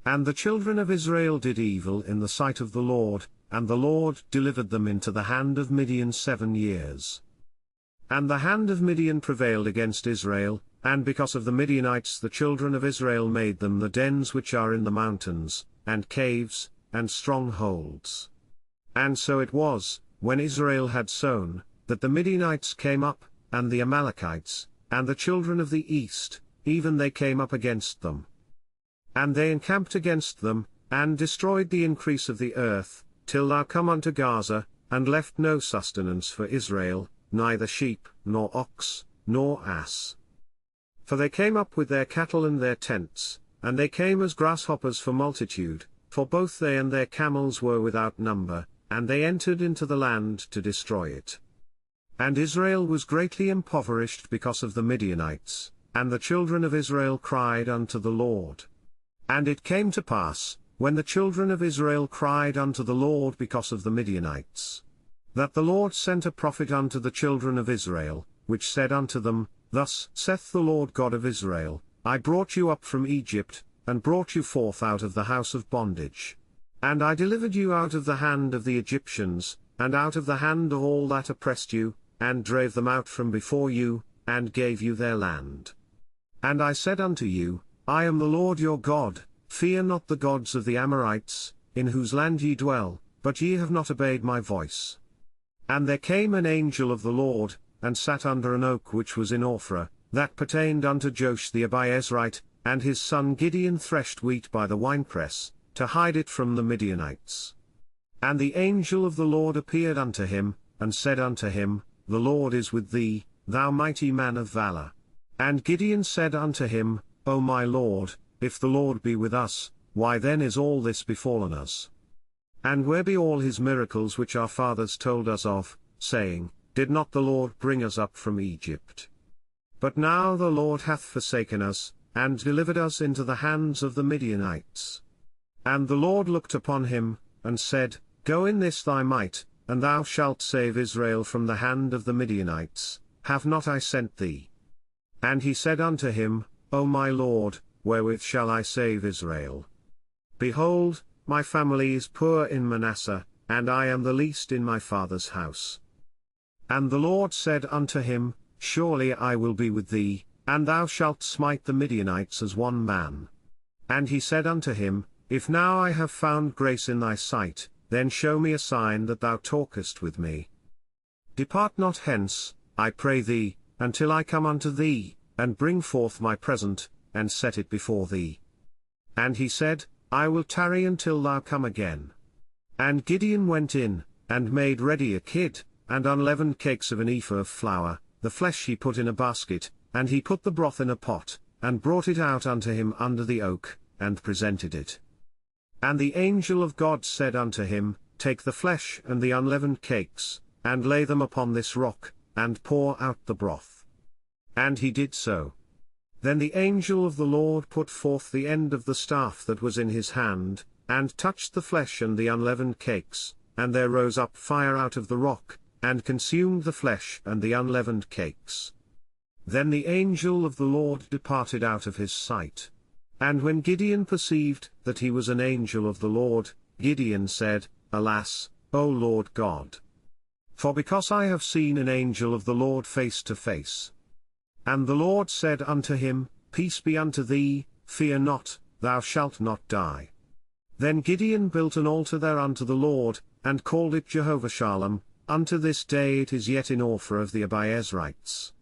And the children of Israel did evil in the sight of the Lord, and the Lord delivered them into the hand of Midian 7 years. And the hand of Midian prevailed against Israel, and because of the Midianites the children of Israel made them the dens which are in the mountains, and caves, and strongholds. And so it was, when Israel had sown, that the Midianites came up, and the Amalekites, and the children of the east, even they came up against them. And they encamped against them, and destroyed the increase of the earth, till thou come unto Gaza, and left no sustenance for Israel, neither sheep, nor ox, nor ass. For they came up with their cattle and their tents, and they came as grasshoppers for multitude, for both they and their camels were without number, and they entered into the land to destroy it. And Israel was greatly impoverished because of the Midianites, and the children of Israel cried unto the Lord. And it came to pass, when the children of Israel cried unto the Lord because of the Midianites, that the Lord sent a prophet unto the children of Israel, which said unto them, Thus saith the Lord God of Israel, I brought you up from Egypt, and brought you forth out of the house of bondage. And I delivered you out of the hand of the Egyptians, and out of the hand of all that oppressed you, and drave them out from before you, and gave you their land. And I said unto you, I am the Lord your God, fear not the gods of the Amorites, in whose land ye dwell, but ye have not obeyed my voice. And there came an angel of the Lord, and sat under an oak which was in Ophrah, that pertained unto Joash the Abiezrite, and his son Gideon threshed wheat by the winepress, to hide it from the Midianites. And the angel of the Lord appeared unto him, and said unto him, The Lord is with thee, thou mighty man of valor. And Gideon said unto him, O my Lord, if the Lord be with us, why then is all this befallen us? And where be all his miracles which our fathers told us of, saying, Did not the Lord bring us up from Egypt? But now the Lord hath forsaken us, and delivered us into the hands of the Midianites. And the Lord looked upon him, and said, Go in this thy might, and thou shalt save Israel from the hand of the Midianites, have not I sent thee? And he said unto him, O my Lord, wherewith shall I save Israel? Behold, my family is poor in Manasseh, and I am the least in my father's house. And the Lord said unto him, Surely I will be with thee, and thou shalt smite the Midianites as one man. And he said unto him, If now I have found grace in thy sight, then show me a sign that thou talkest with me. Depart not hence, I pray thee, until I come unto thee, and bring forth my present, and set it before thee. And he said, I will tarry until thou come again. And Gideon went in, and made ready a kid, and unleavened cakes of an ephah of flour, the flesh he put in a basket, and he put the broth in a pot, and brought it out unto him under the oak, and presented it. And the angel of God said unto him, Take the flesh and the unleavened cakes, and lay them upon this rock, and pour out the broth. And he did so. Then the angel of the Lord put forth the end of the staff that was in his hand, and touched the flesh and the unleavened cakes, and there rose up fire out of the rock, and consumed the flesh and the unleavened cakes. Then the angel of the Lord departed out of his sight. And when Gideon perceived that he was an angel of the Lord, Gideon said, Alas, O Lord God! For because I have seen an angel of the Lord face to face. And the Lord said unto him, Peace be unto thee, fear not, thou shalt not die. Then Gideon built an altar there unto the Lord, and called it Jehovah Shalom. Unto this day it is yet in Ophrah of the Abiezrites.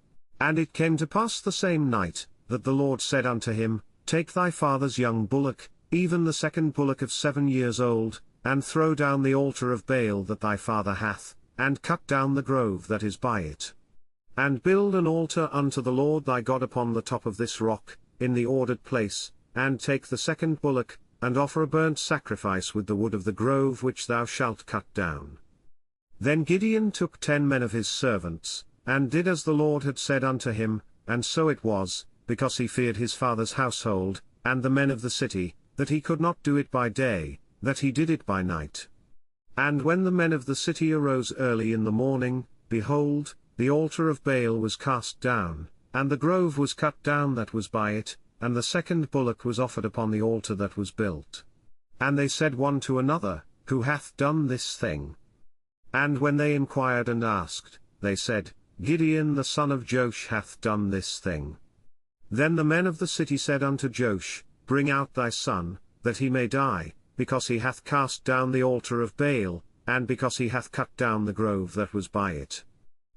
And it came to pass the same night, that the Lord said unto him, Take thy father's young bullock, even the second bullock of 7 years old, and throw down the altar of Baal that thy father hath, and cut down the grove that is by it. And build an altar unto the Lord thy God upon the top of this rock, in the ordered place, and take the second bullock, and offer a burnt sacrifice with the wood of the grove which thou shalt cut down. Then Gideon took 10 men of his servants, and did as the Lord had said unto him, and so it was, because he feared his father's household, and the men of the city, that he could not do it by day, that he did it by night. And when the men of the city arose early in the morning, behold, the altar of Baal was cast down, and the grove was cut down that was by it, and the second bullock was offered upon the altar that was built. And they said one to another, Who hath done this thing? And when they inquired and asked, they said, Gideon the son of Joash hath done this thing. Then the men of the city said unto Joash, Bring out thy son, that he may die, because he hath cast down the altar of Baal, and because he hath cut down the grove that was by it.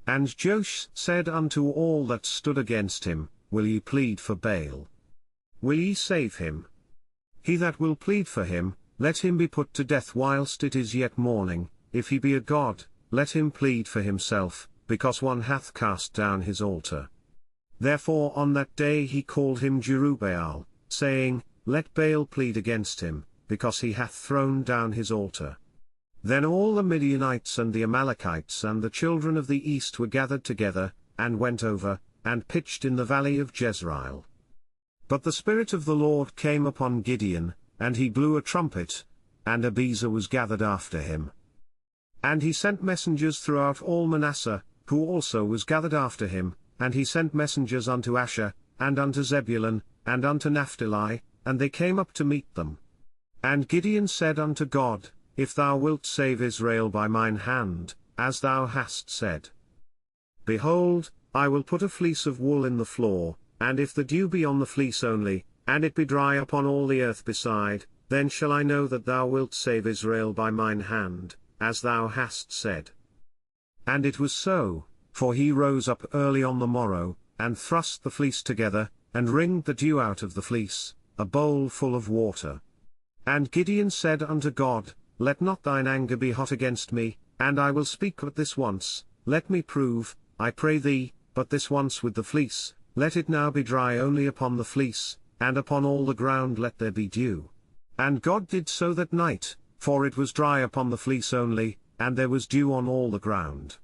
And Joash said unto all that stood against him, Will ye plead for Baal? Will ye save him? He that will plead for him, let him be put to death whilst it is yet morning. If he be a god, let him plead for himself, because one hath cast down his altar. Therefore on that day he called him Jerubbaal, saying, Let Baal plead against him, because he hath thrown down his altar. Then all the Midianites and the Amalekites and the children of the east were gathered together, and went over, and pitched in the valley of Jezreel. But the Spirit of the Lord came upon Gideon, and he blew a trumpet, and Abiezer was gathered after him. And he sent messengers throughout all Manasseh, who also was gathered after him, and he sent messengers unto Asher, and unto Zebulun, and unto Naphtali, and they came up to meet them. And Gideon said unto God, If thou wilt save Israel by mine hand, as thou hast said, behold, I will put a fleece of wool in the floor, and if the dew be on the fleece only, and it be dry upon all the earth beside, then shall I know that thou wilt save Israel by mine hand, as thou hast said. And it was so, for he rose up early on the morrow, and thrust the fleece together, and wringed the dew out of the fleece, a bowl full of water. And Gideon said unto God, Let not thine anger be hot against me, and I will speak but this once, let me prove, I pray thee, but this once with the fleece, let it now be dry only upon the fleece, and upon all the ground let there be dew. And God did so that night, for it was dry upon the fleece only, and there was dew on all the ground.